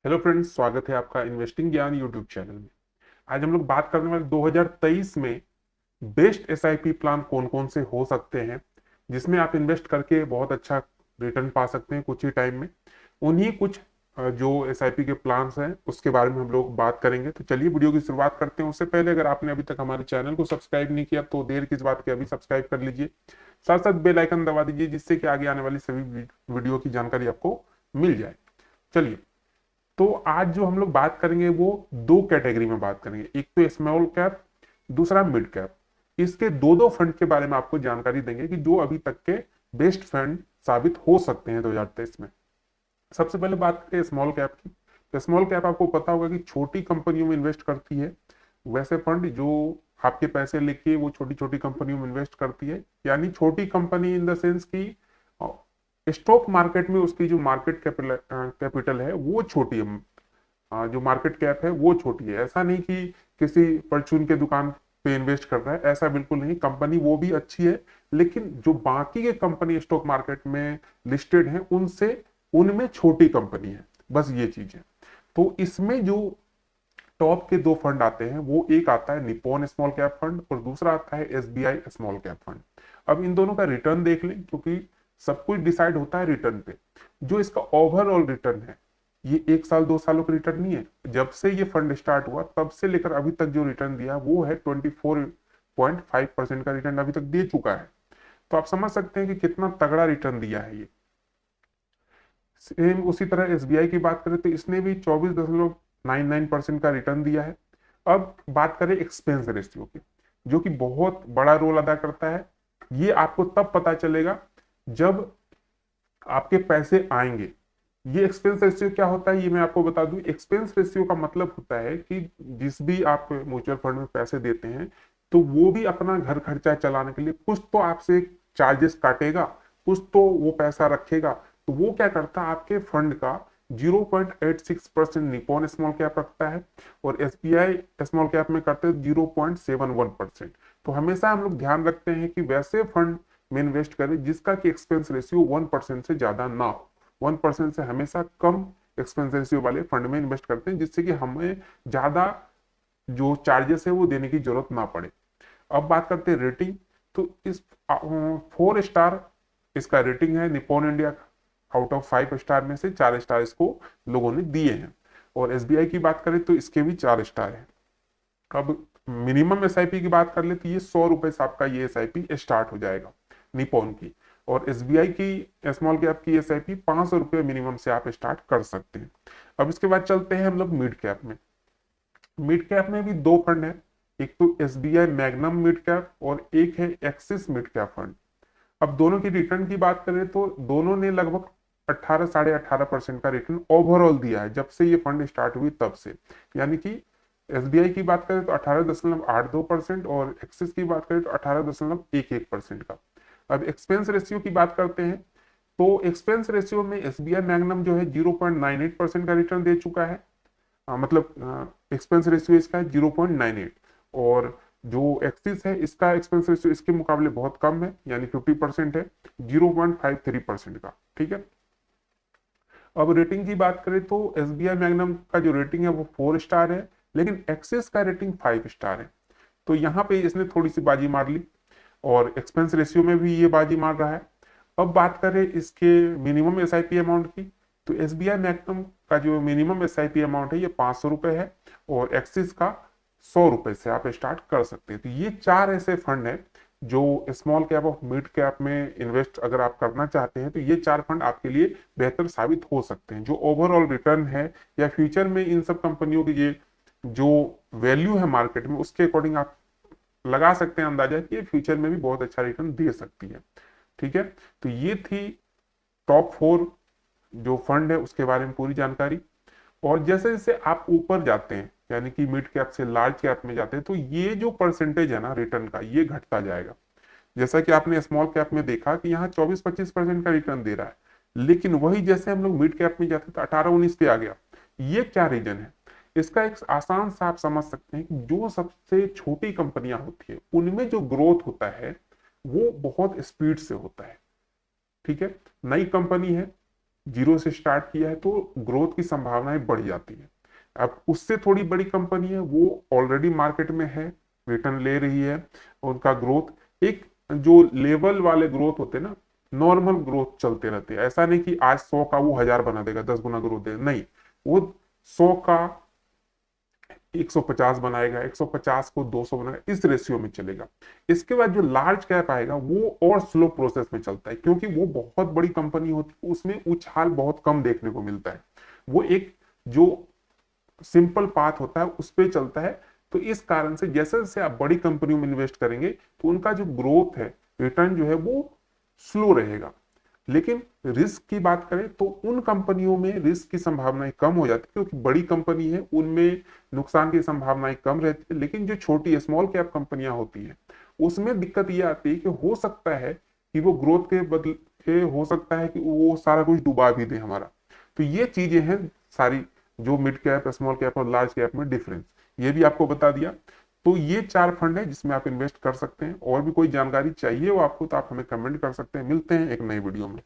Hello friends, स्वागत है आपका इन्वेस्टिंग ज्ञान यूट्यूब चैनल में। आज हम लोग बात करने वाले 2023 में बेस्ट एसआईपी प्लान कौन कौन से हो सकते हैं जिसमें आप इन्वेस्ट करके बहुत अच्छा रिटर्न पा सकते हैं कुछ ही टाइम में। उन्हीं कुछ जो एसआईपी के प्लान्स हैं उसके बारे में हम लोग बात करेंगे। तो चलिए वीडियो की शुरुआत करते हैं। उससे पहले अगर आपने अभी तक हमारे चैनल को सब्सक्राइब नहीं किया तो देर किस बात की, अभी सब्सक्राइब कर लीजिए। साथ साथ बेल आइकन दबा दीजिए जिससे कि आगे आने वाली सभी वीडियो की जानकारी आपको मिल जाए। चलिए, तो आज जो हम लोग बात करेंगे वो दो कैटेगरी में बात करेंगे। एक तो स्मॉल कैप, दूसरा मिड कैप। इसके दो दो फंड के बारे में आपको जानकारी देंगे कि जो अभी तक के बेस्ट फंड साबित हो सकते हैं 2023 में। सबसे पहले बात करें स्मॉल कैप की। तो स्मॉल कैप आपको पता होगा कि छोटी कंपनियों में इन्वेस्ट करती है। वैसे फंड जो आपके पैसे लेके वो छोटी छोटी कंपनियों में इन्वेस्ट करती है, यानी छोटी कंपनी इन द सेंस की स्टॉक मार्केट में उसकी जो मार्केट कैपिटल है वो छोटी है। जो मार्केट कैप है वो छोटी है। ऐसा नहीं कि किसी परचून के दुकान पे इन्वेस्ट कर रहा है, ऐसा बिल्कुल नहीं। कंपनी वो भी अच्छी है, लेकिन जो बाकी के कंपनी स्टॉक मार्केट में लिस्टेड है उनसे उनमें छोटी कंपनी है, बस ये चीज है। तो इसमें जो टॉप के दो फंड आते हैं वो एक आता है निप्पॉन स्मॉल कैप फंड और दूसरा आता है एसबीआई स्मॉल कैप फंड। अब इन दोनों का रिटर्न देख लें, क्योंकि सब कुछ डिसाइड होता है रिटर्न पे। जो इसका ओवरऑल रिटर्न है ये एक साल दो सालों का रिटर्न नहीं है। जब से ये फंड स्टार्ट हुआ तब से लेकर अभी तक जो रिटर्न दिया वो है 24.5% का रिटर्न अभी तक दे चुका है। तो आप समझ सकते हैं कि कितना तगड़ा रिटर्न दिया है ये। सेम उसी तरह एसबीआई की बात करें तो इसने भी 24.99% का रिटर्न दिया है। अब बात करें एक्सपेंस रेशियो की, जो कि बहुत बड़ा रोल अदा करता है। ये आपको तब पता चलेगा जब आपके पैसे आएंगे। ये एक्सपेंस रेशियो क्या होता है ये मैं आपको बता दूं। एक्सपेंस रेशियो का मतलब होता है कि जिस भी आप म्यूचुअल फंड में पैसे देते हैं तो वो भी अपना घर खर्चा चलाने के लिए कुछ तो आपसे चार्जेस काटेगा, कुछ तो वो पैसा रखेगा। तो वो क्या करता है, आपके फंड का 0.86% निपॉन स्मॉल कैप रखता है और एसबीआई स्मॉल कैप में करते हैं 0.71%। तो हमेशा हम लोग ध्यान रखते हैं कि वैसे फंड में इन्वेस्ट करें जिसका कि एक्सपेंस रेशियो 1% से ज्यादा ना हो। 1% से हमेशा कम एक्सपेंस रेशियो वाले फंड में इन्वेस्ट करते हैं जिससे कि हमें ज्यादा जो चार्जेस है वो देने की जरूरत ना पड़े। अब बात करते हैं रेटिंग। तो इस 4 स्टार इसका रेटिंग है निप्पॉन इंडिया का। आउट ऑफ 5 स्टार में से 4 स्टार इसको लोगों ने दिए हैं। और एसबीआई की बात करें तो इसके भी 4 स्टार है। अब मिनिमम एसआईपी की बात कर ले तो ये 100 रुपए से आपका ये एसआईपी स्टार्ट हो जाएगा निपॉन की। और एसबीआई की स्मॉल कैप की एसआईपी 500 रुपये मिनिमम से आप स्टार्ट कर सकते हैं। अब इसके बाद चलते हैं हम लोग मिड कैप में। मिड कैप में भी दो फंड है। एक तो एसबीआई मैग्नम मिड कैप और एक है एक्सिस मिड कैप फंड। अब दोनों की रिटर्न की बात करें तो दोनों ने लगभग 18 18.5% का रिटर्न ओवरऑल दिया है जब से ये फंड स्टार्ट हुई तब से। यानी कि एसबीआई की बात करें तो 18.82% और एक्सिस की बात करें तो 18.11% का। अब एक्सपेंस रेशियो की बात करते हैं तो एक्सपेंस रेशियो में एसबीआई मैग्नम जो है 0.98% का रिटर्न दे चुका है। मतलब एक्सपेंस रेशियो इसका है 0.98। और जो एक्सिस है इसका एक्सपेंस रेशियो इसके मुकाबले बहुत कम है, यानी 50% है, 0.53% का। ठीक है। अब रेटिंग की बात करें तो एसबीआई मैग्नम का जो रेटिंग है वो 4 स्टार है, लेकिन एक्सिस का रेटिंग 5 स्टार है। तो यहाँ पे इसने थोड़ी सी बाजी मार ली और एक्सपेंस रेशियो में भी ये बाजी मार रहा है। अब बात करें इसके मिनिमम एसआईपी अमाउंट की। तो एसबीआई मैग्नम का जो मिनिमम एसआईपी अमाउंट है ये 500 रुपए है और एक्सिस का 100 रुपए से आप स्टार्ट कर सकते हैं। तो ये चार ऐसे फंड है जो स्मॉल कैप और मिड कैप में इन्वेस्ट अगर आप करना चाहते हैं तो ये चार फंड आपके लिए बेहतर साबित हो सकते हैं। जो ओवरऑल रिटर्न है या फ्यूचर में इन सब कंपनियों की ये जो वैल्यू है मार्केट में उसके अकॉर्डिंग आप लगा सकते हैं अंदाजा कि ये फ्यूचर में भी बहुत अच्छा रिटर्न दे सकती है। ठीक है। तो ये थी टॉप 4 जो फंड है उसके बारे में पूरी जानकारी। और जैसे जैसे आप ऊपर जाते हैं यानी कि मिड कैप से लार्ज कैप में जाते हैं तो ये जो परसेंटेज है ना रिटर्न का ये घटता जाएगा। जैसा कि आपने स्मॉल कैप में देखा कि यहाँ 24-25% का रिटर्न दे रहा है, लेकिन वही जैसे हम लोग मिड कैप में जाते हैं तो 18-19 पे आ गया। ये क्या रीजन है? इसका एक आसान सा आप समझ सकते हैं कि जो सबसे छोटी कंपनियां होती है उनमें जो ग्रोथ होता है वो बहुत स्पीड से होता है। ठीक है। नई कंपनी है, जीरो से स्टार्ट किया है तो ग्रोथ की संभावनाएं बढ़ जाती है। अब उससे थोड़ी बड़ी कंपनी है, वो ऑलरेडी मार्केट में है, रिटर्न ले रही है, उनका ग्रोथ एक जो लेवल वाले ग्रोथ होते हैं ना, नॉर्मल ग्रोथ चलते रहते हैं। ऐसा नहीं कि आज 100 का वो 1000 बना देगा, 10 गुना ग्रोथ देगा, नहीं, वो 100 का 150 बनाएगा, 150 को 200 बनाएगा, इस रेशियो में चलेगा। इसके बाद जो लार्ज कैप आएगा वो और स्लो प्रोसेस में चलता है, क्योंकि वो बहुत बड़ी कंपनी होती है, उसमें उछाल बहुत कम देखने को मिलता है। वो एक जो सिंपल पाथ होता है उस पर चलता है। तो इस कारण से जैसे जैसे आप बड़ी कंपनियों में इन्वेस्ट करेंगे तो उनका जो ग्रोथ है, रिटर्न जो है वो स्लो रहेगा। लेकिन रिस्क की बात करें तो उन कंपनियों में रिस्क की संभावनाएं कम हो जाती है, क्योंकि बड़ी कंपनी है उनमें नुकसान की संभावनाएं कम रहती है। लेकिन जो छोटी स्मॉल कैप कंपनियां होती है उसमें दिक्कत ये आती है कि हो सकता है कि वो ग्रोथ के बदले हो सकता है कि वो सारा कुछ डुबा भी दे हमारा। तो ये चीजें हैं सारी, जो मिड कैप, स्मॉल कैप और लार्ज कैप में डिफरेंस, ये भी आपको बता दिया। तो ये 4 फंड है जिसमें आप इन्वेस्ट कर सकते हैं। और भी कोई जानकारी चाहिए हो आपको तो आप हमें कमेंट कर सकते हैं। मिलते हैं एक नई वीडियो में।